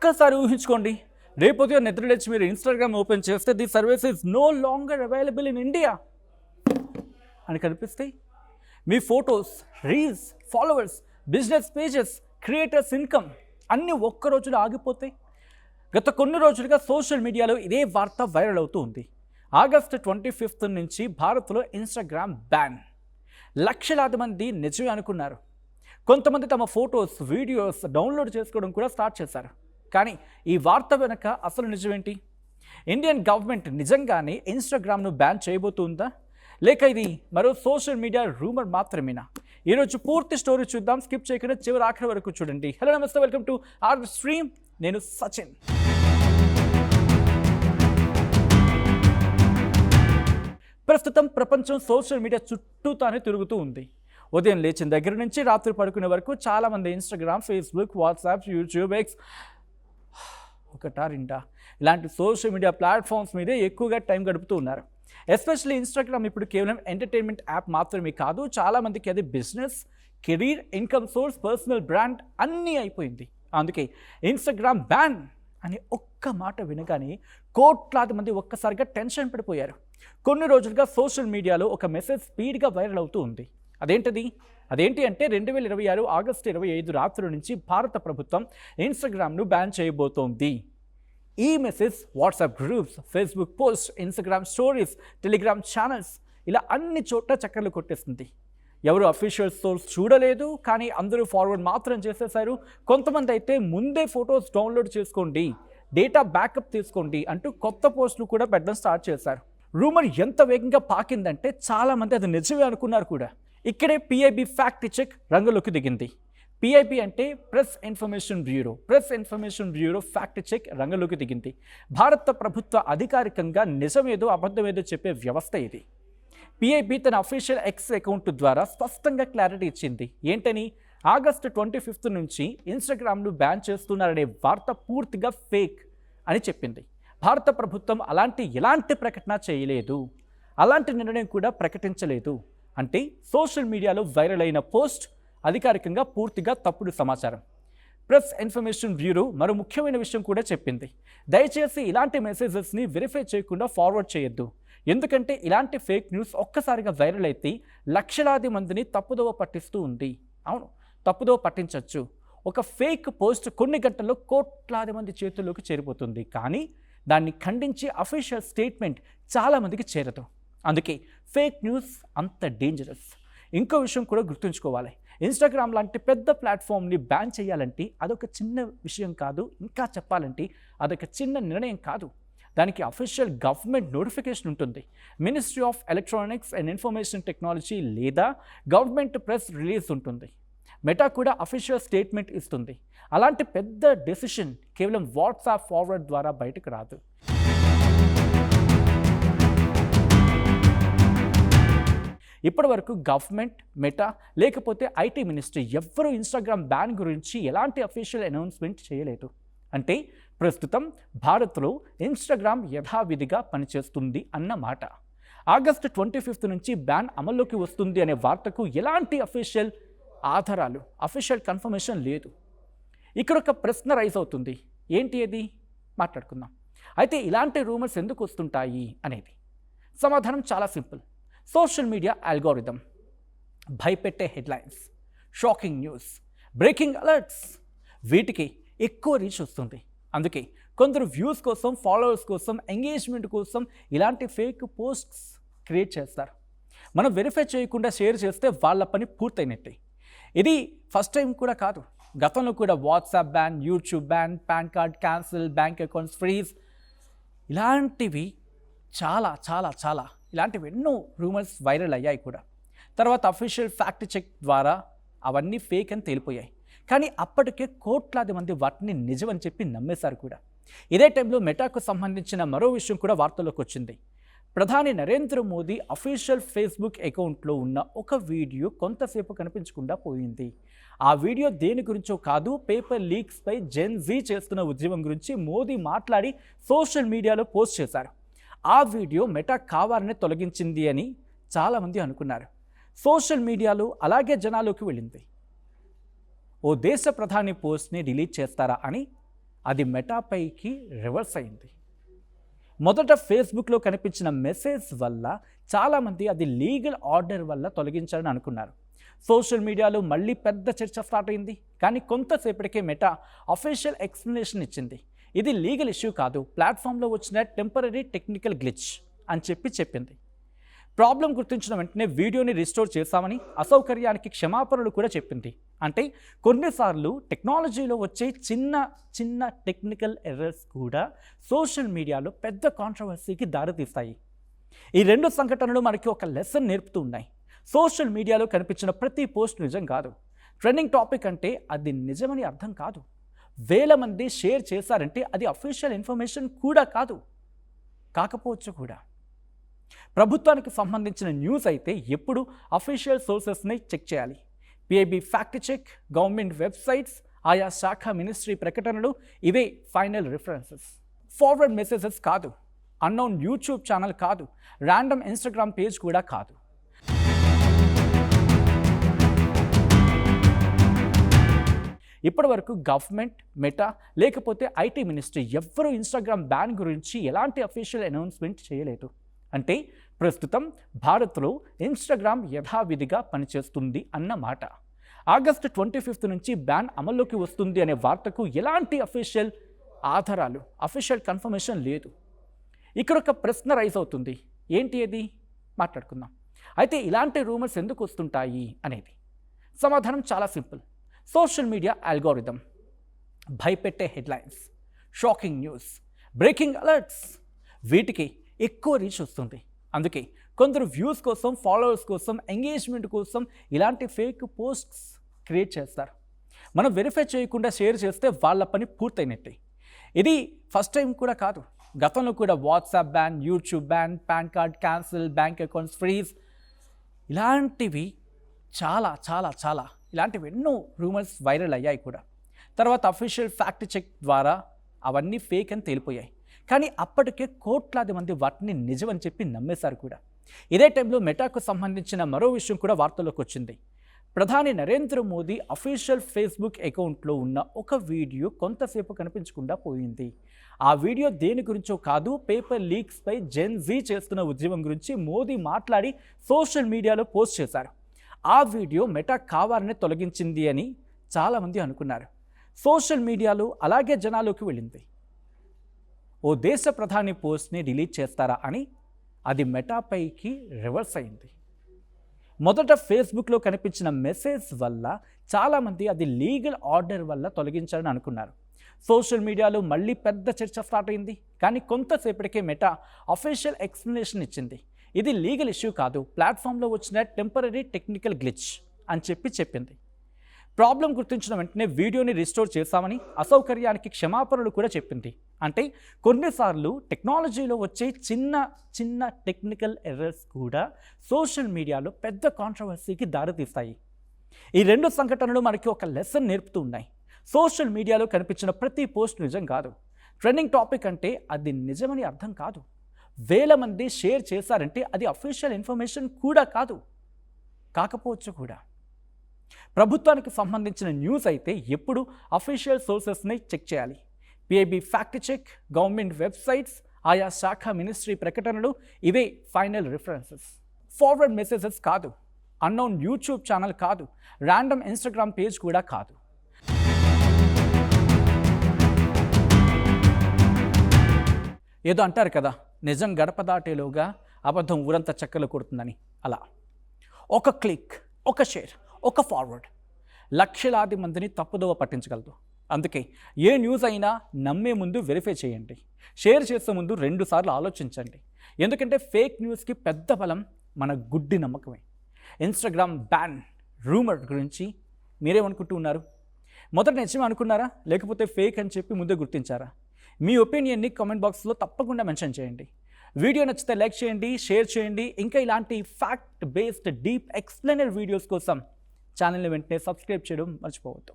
ఒక్కసారి ఊహించుకోండి, రేపొద్దున నిద్రలేచి మీరు ఇన్స్టాగ్రామ్ ఓపెన్ చేస్తే the service is no longer available in India అని కనిపిస్తాయి. మీ photos, reels, followers, business pages, creators income అన్నీ ఒక్క రోజులో ఆగిపోతాయి. గత కొన్ని రోజులుగా సోషల్ మీడియాలో ఇదే వార్త వైరల్ అవుతూ ఉంది. ఆగస్టు 25 నుంచి భారత్లో ఇన్స్టాగ్రామ్ బ్యాన్. లక్షలాది మంది నిజమే అనుకున్నారు. కొంతమంది తమ ఫొటోస్, వీడియోస్ డౌన్లోడ్ చేసుకోవడం కూడా స్టార్ట్ చేశారు. కానీ ఈ వార్త వెనక అసలు నిజమేంటి? ఇండియన్ గవర్నమెంట్ నిజంగానే ఇన్స్టాగ్రామ్ను బ్యాన్ చేయబోతుందా, లేక ఇది మరో సోషల్ మీడియా రూమర్ మాత్రమేనా? ఈరోజు పూర్తి స్టోరీ చూద్దాం. స్కిప్ చేయకుండా చివరి ఆఖరి వరకు చూడండి. హలో నమస్తే, వెల్కమ్ టు ఆర్ స్ట్రీమ్. నేను సచిన్. ప్రస్తుతం ప్రపంచం సోషల్ మీడియా చుట్టూతానే తిరుగుతూ ఉంది. ఉదయం లేచిన దగ్గర నుంచి రాత్రి పడుకునే వరకు చాలామంది Instagram, Facebook, WhatsApp, YouTube, X, ఒకటా రెండా ఇలాంటి సోషల్ మీడియా ప్లాట్ఫామ్స్ మీదే ఎక్కువగా టైం గడుపుతూ ఉన్నారు. ఎస్పెషల్లీ ఇన్స్టాగ్రామ్ ఇప్పుడు కేవలం ఎంటర్టైన్మెంట్ యాప్ మాత్రమే కాదు, చాలామందికి అది business, career, income source, personal brand అన్నీ అయిపోయింది. అందుకే ఇన్స్టాగ్రామ్ బ్యాన్ అని ఒక్క మాట వినగానే కోట్లాది మంది ఒక్కసారిగా టెన్షన్ పడిపోయారు. కొన్ని రోజులుగా సోషల్ మీడియాలో ఒక మెసేజ్ స్పీడ్గా వైరల్ అవుతూ ఉంది. అదేంటి అంటే 2026 ఆగస్టు 25 రాత్రి నుంచి భారత ప్రభుత్వం ఇన్స్టాగ్రామ్ను బ్యాన్ చేయబోతోంది. ఈ message WhatsApp groups, Facebook post, Instagram stories, Telegram channels ఇలా అన్ని చోట్ల చక్కర్లు కొట్టేస్తుంది. ఎవరు అఫీషియల్ సోర్స్ చూడలేదు, కానీ అందరూ ఫార్వర్డ్ మాత్రం చేసేశారు. కొంతమంది అయితే ముందే ఫొటోస్ డౌన్లోడ్ చేసుకోండి, డేటా బ్యాకప్ తీసుకోండి అంటూ కొత్త పోస్టులు కూడా పెట్టడం స్టార్ట్ చేశారు. రూమర్ ఎంత వేగంగా పాకిందంటే చాలామంది అది నిజమే అనుకున్నారు కూడా. ఇక్కడే పిఐబి ఫ్యాక్ట్ చెక్ రంగంలోకి దిగింది. పిఐబి అంటే press information bureau fact check రంగంలోకి దిగింది. భారత ప్రభుత్వ అధికారికంగా నిజమేదో అబద్ధమేదో చెప్పే వ్యవస్థ ఇది. పిఐబి తన అఫీషియల్ ఎక్స్ అకౌంట్ ద్వారా స్పష్టంగా క్లారిటీ ఇచ్చింది. ఏంటని? ఆగస్టు 25 నుంచి ఇన్స్టాగ్రామ్ను బ్యాన్ చేస్తున్నారనే వార్త పూర్తిగా ఫేక్ అని చెప్పింది. భారత ప్రభుత్వం ఎలాంటి ప్రకటన చేయలేదు, అలాంటి నిర్ణయం కూడా ప్రకటించలేదు. అంటే సోషల్ మీడియాలో వైరల్ అయిన పోస్ట్ అధికారికంగా పూర్తిగా తప్పుడు సమాచారం. ప్రెస్ ఇన్ఫర్మేషన్ బ్యూరో మరో ముఖ్యమైన విషయం కూడా చెప్పింది. దయచేసి ఇలాంటి మెసేజెస్ని వెరిఫై చేయకుండా ఫార్వర్డ్ చేయొద్దు. ఎందుకంటే ఇలాంటి ఫేక్ న్యూస్ ఒక్కసారిగా వైరల్ అయితే లక్షలాది మందిని తప్పుదోవ పట్టిస్తూ ఉంది. అవును, తప్పుదోవ పట్టించవచ్చు. ఒక ఫేక్ పోస్ట్ కొన్ని గంటల్లో కోట్లాది మంది చేతుల్లోకి చేరిపోతుంది, కానీ దాన్ని ఖండించి అఫీషియల్ స్టేట్మెంట్ చాలామందికి చేరదు. అందుకే ఫేక్ న్యూస్ అంత డేంజరస్. ఇంకో విషయం కూడా గుర్తుంచుకోవాలి. ఇన్స్టాగ్రామ్ లాంటి పెద్ద ప్లాట్ఫామ్ని బ్యాన్ చేయాలంటే అదొక చిన్న విషయం కాదు. ఇంకా చెప్పాలంటే అదొక చిన్న నిర్ణయం కాదు. దానికి అఫీషియల్ గవర్నమెంట్ నోటిఫికేషన్ ఉంటుంది. Ministry of electronics and information technology లేదా గవర్నమెంట్ ప్రెస్ రిలీజ్ ఉంటుంది. మెటా కూడా అఫీషియల్ స్టేట్మెంట్ ఇస్తుంది. అలాంటి పెద్ద డెసిషన్ కేవలం వాట్సాప్ ఫార్వర్డ్ ద్వారా బయటకు రాదు. ఇప్పటి వరకు గవర్నమెంట్, మెటా లేకపోతే ఐటీ మినిస్ట్రీ ఎవ్వరూ ఇన్స్టాగ్రామ్ బ్యాన్ గురించి ఎలాంటి అఫీషియల్ అనౌన్స్మెంట్ చేయలేదు. అంటే ప్రస్తుతం భారత్లో ఇన్స్టాగ్రామ్ యథావిధిగా పనిచేస్తుంది అన్నమాట. ఆగస్టు 25 నుంచి బ్యాన్ అమల్లోకి వస్తుంది అనే వార్తకు ఎలాంటి అఫీషియల్ ఆధారాలు, అఫీషియల్ కన్ఫర్మేషన్ లేదు. ఇక్కడ ఒక ప్రశ్న రైజ్ అవుతుంది. ఏంటి అది? మాట్లాడుకుందాం. అయితే ఇలాంటి రూమర్స్ ఎందుకు వస్తుంటాయి అనేది సమాధానం చాలా సింపుల్. సోషల్ మీడియా అల్గోరిథం, భయపెట్టే headlines, shocking news, breaking alerts, వీటికి ఎక్కువ రీచ్ వస్తుంది. అందుకే కొందరు వ్యూస్ కోసం, ఫాలోవర్స్ కోసం, ఎంగేజ్మెంట్ కోసం ఇలాంటి ఫేక్ పోస్ట్స్ క్రియేట్ చేస్తారు. మనం వెరిఫై చేయకుండా షేర్ చేస్తే వాళ్ళ పని పూర్తయినట్టే. ఇది ఫస్ట్ టైం కూడా కాదు. గతంలో కూడా WhatsApp ban, YouTube ban, pan card cancel, bank accounts freeze ఇలాంటివి చాలా ఇలాంటివి ఎన్నో రూమర్స్ వైరల్ అయ్యాయి కూడా. తర్వాత అఫీషియల్ ఫ్యాక్ట్ చెక్ ద్వారా అవన్నీ ఫేక్ అని తేలిపోయాయి. కానీ అప్పటికే కోట్లాది మంది వాటిని నిజమని చెప్పి నమ్మేశారు కూడా. ఇదే టైంలో మెటాకు సంబంధించిన మరో విషయం కూడా వార్తల్లోకి వచ్చింది. ప్రధాని నరేంద్ర మోదీ అఫీషియల్ ఫేస్బుక్ అకౌంట్లో ఉన్న ఒక వీడియో కొంతసేపు కనిపించకుండా పోయింది. ఆ వీడియో దేని గురించో కాదు, పేపర్ లీక్స్పై జెన్ జీ చేస్తున్న ఉద్యమం గురించి మోదీ మాట్లాడి సోషల్ మీడియాలో పోస్ట్ చేశారు. ఆ వీడియో మెటా కావాలని తొలగించింది అని చాలామంది అనుకున్నారు. సోషల్ మీడియాలో అలాగే జనాల్లోకి వెళ్ళింది. ఓ దేశ ప్రధాని పోస్ట్ని డిలీట్ చేస్తారా అని అది మెటాపైకి రివర్స్ అయింది. మొదట ఫేస్బుక్లో కనిపించిన మెసేజ్ వల్ల చాలామంది అది లీగల్ ఆర్డర్ వల్ల తొలగించాలని అనుకున్నారు. సోషల్ మీడియాలో మళ్ళీ పెద్ద చర్చ స్టార్ట్ అయింది. కానీ కొంతసేపటికే మెటా అఫీషియల్ ఎక్స్ప్లెనేషన్ ఇచ్చింది. ఇది లీగల్ ఇష్యూ కాదు, ప్లాట్ఫామ్లో వచ్చిన టెంపరరీ టెక్నికల్ గ్లిచ్ అని చెప్పింది. ప్రాబ్లం గుర్తించిన వెంటనే వీడియోని రిస్టోర్ చేశామని, అసౌకర్యానికి క్షమాపణలు కూడా చెప్పింది. అంటే కొన్నిసార్లు టెక్నాలజీలో వచ్చే చిన్న టెక్నికల్ ఎర్రర్స్ కూడా సోషల్ మీడియాలో పెద్ద కాంట్రవర్సీకి దారితీస్తాయి. ఈ రెండు సంఘటనలు మనకి ఒక లెసన్ నేర్పుతూ ఉన్నాయి. సోషల్ మీడియాలో కనిపించిన ప్రతి పోస్ట్ నిజం కాదు. ట్రెండింగ్ టాపిక్ అంటే అది నిజమని అర్థం కాదు. వేల మంది షేర్ చేశారంటే అది అఫీషియల్ ఇన్ఫర్మేషన్ కూడా కాకపోవచ్చు కూడా. ప్రభుత్వానికి సంబంధించిన న్యూస్ అయితే ఎప్పుడు అఫీషియల్ సోర్సెస్ని చెక్ చేయాలి. PIB fact check, government websites, ఆయా శాఖ మినిస్ట్రీ ప్రకటనలు, ఇవే ఫైనల్ రిఫరెన్సెస్. ఫార్వర్డ్ మెసేజెస్ కాదు, అన్నోన్ యూట్యూబ్ ఛానల్ కాదు, ర్యాండమ్ ఇన్స్టాగ్రామ్ పేజ్ కూడా కాదు. ఇప్పటి వరకు గవర్నమెంట్, మెటా లేకపోతే ఐటీ మినిస్ట్రీ ఎవ్వరూ ఇన్స్టాగ్రామ్ బ్యాన్ గురించి ఎలాంటి అఫీషియల్ అనౌన్స్మెంట్ చేయలేదు. అంటే ప్రస్తుతం భారత్లో ఇన్స్టాగ్రామ్ యథావిధిగా పనిచేస్తుంది అన్నమాట. ఆగస్టు 25 నుంచి బ్యాన్ అమల్లోకి వస్తుంది అనే వార్తకు ఎలాంటి అఫీషియల్ ఆధారాలు, అఫీషియల్ కన్ఫర్మేషన్ లేదు. ఇక్కడ ఒక ప్రశ్న రైజ్ అవుతుంది. ఏంటి అది? మాట్లాడుకుందాం. అయితే ఇలాంటి రూమర్స్ ఎందుకు వస్తుంటాయి అనేది సమాధానం చాలా సింపుల్. సోషల్ మీడియా అల్గోరిథం, భయపెట్టే headlines, shocking news, breaking alerts, వీటికి ఎక్కువ రీచ్ వస్తుంది. అందుకే కొందరు వ్యూస్ కోసం, ఫాలోవర్స్ కోసం, ఎంగేజ్మెంట్ కోసం ఇలాంటి ఫేక్ పోస్ట్స్ క్రియేట్ చేస్తారు. మనం వెరిఫై చేయకుండా షేర్ చేస్తే వాళ్ళ పని పూర్తయినట్టే. ఇది ఫస్ట్ టైం కూడా కాదు. గతంలో కూడా WhatsApp ban, YouTube ban, pan card cancel, bank accounts freeze, ఇలాంటివి చాలా ఇలాంటివి ఎన్నో రూమర్స్ వైరల్ అయ్యాయి కూడా. తర్వాత అఫీషియల్ ఫ్యాక్ట్ చెక్ ద్వారా అవన్నీ ఫేక్ అని తేలిపోయాయి. కానీ అప్పటికే కోట్లాది మంది వాటిని నిజమని చెప్పి నమ్మేశారు కూడా. ఇదే టైంలో మెటాకు సంబంధించిన మరో విషయం కూడా వార్తల్లోకి వచ్చింది. ప్రధాని నరేంద్ర మోదీ అఫీషియల్ ఫేస్బుక్ అకౌంట్లో ఉన్న ఒక వీడియో కొంతసేపు కనిపించకుండా పోయింది. ఆ వీడియో దేని గురించో కాదు, పేపర్ లీక్స్పై జెన్ జీ చేస్తున్న ఉద్యమం గురించి మోదీ మాట్లాడి సోషల్ మీడియాలో పోస్ట్ చేశారు. ఆ వీడియో మెటా కావాలని తొలగించింది అని చాలామంది అనుకున్నారు. సోషల్ మీడియాలో అలాగే జనాల్లోకి వెళ్ళింది. ఓ దేశ ప్రధాని పోస్ట్ని డిలీట్ చేస్తారా అని అది మెటాపైకి రివర్స్ అయింది. మొదట ఫేస్బుక్లో కనిపించిన మెసేజ్ వల్ల చాలామంది అది లీగల్ ఆర్డర్ వల్ల తొలగించాలని అనుకున్నారు. సోషల్ మీడియాలో మళ్ళీ పెద్ద చర్చ స్టార్ట్ అయింది. కానీ కొంతసేపటికే మెటా అఫీషియల్ ఎక్స్ప్లెనేషన్ ఇచ్చింది. ఇది లీగల్ ఇష్యూ కాదు, ప్లాట్ఫామ్లో వచ్చిన టెంపరరీ టెక్నికల్ గ్లిచ్ అని చెప్పింది. ప్రాబ్లం గుర్తించిన వెంటనే వీడియోని రిస్టోర్ చేశామని, అసౌకర్యానికి క్షమాపణలు కూడా చెప్పింది. అంటే కొన్నిసార్లు టెక్నాలజీలో వచ్చే చిన్న టెక్నికల్ ఎర్రర్స్ కూడా సోషల్ మీడియాలో పెద్ద కాంట్రవర్సీకి దారితీస్తాయి. ఈ రెండు సంఘటనలు మనకి ఒక లెసన్ నేర్పుతూ ఉన్నాయి. సోషల్ మీడియాలో కనిపించిన ప్రతి పోస్ట్ నిజం కాదు. ట్రెండింగ్ టాపిక్ అంటే అది నిజమని అర్థం కాదు. వేల మంది షేర్ చేశారంటే అది అఫీషియల్ ఇన్ఫర్మేషన్ కూడా కాకపోవచ్చు కూడా. ప్రభుత్వానికి సంబంధించిన న్యూస్ అయితే ఎప్పుడు అఫీషియల్ సోర్సెస్ని చెక్ చేయాలి. PIB fact check, government websites, ఆయా శాఖ మినిస్ట్రీ ప్రకటనలు, ఇవే ఫైనల్ రిఫరెన్సెస్. ఫార్వర్డ్ మెసేజెస్ కాదు, అన్నోన్ యూట్యూబ్ ఛానల్ కాదు, ర్యాండమ్ ఇన్స్టాగ్రామ్ పేజ్ కూడా కాదు. ఏదో అంటారు కదా, నిజం గడప దాటేలోగా అబద్ధం ఊరంతా చక్కలు కొడుతుందని. అలా ఒక క్లిక్, ఒక షేర్, ఒక ఫార్వర్డ్ లక్షలాది మందిని తప్పుదోవ పట్టించగలదు. అందుకే ఏ న్యూస్ అయినా నమ్మే ముందు వెరిఫై చేయండి. షేర్ చేసే ముందు 2 సార్లు ఆలోచించండి. ఎందుకంటే ఫేక్ న్యూస్కి పెద్ద బలం మన గుడ్డి నమ్మకమే. ఇన్స్టాగ్రామ్ బ్యాన్ రూమర్ గురించి మీరేమనుకుంటూ ఉన్నారు? మొదట నిజమే అనుకున్నారా, లేకపోతే ఫేక్ అని చెప్పి ముందే గుర్తించారా? మీ ఒపీనియన్ని కామెంట్ బాక్స్లో తప్పకుండా మెన్షన్ చేయండి. వీడియో నచ్చితే లైక్ చేయండి, షేర్ చేయండి. ఇంకా ఇలాంటి fact based deep explainer videos కోసం ఛానల్ని వెంటనే సబ్స్క్రైబ్ చేయడం మర్చిపోవద్దు.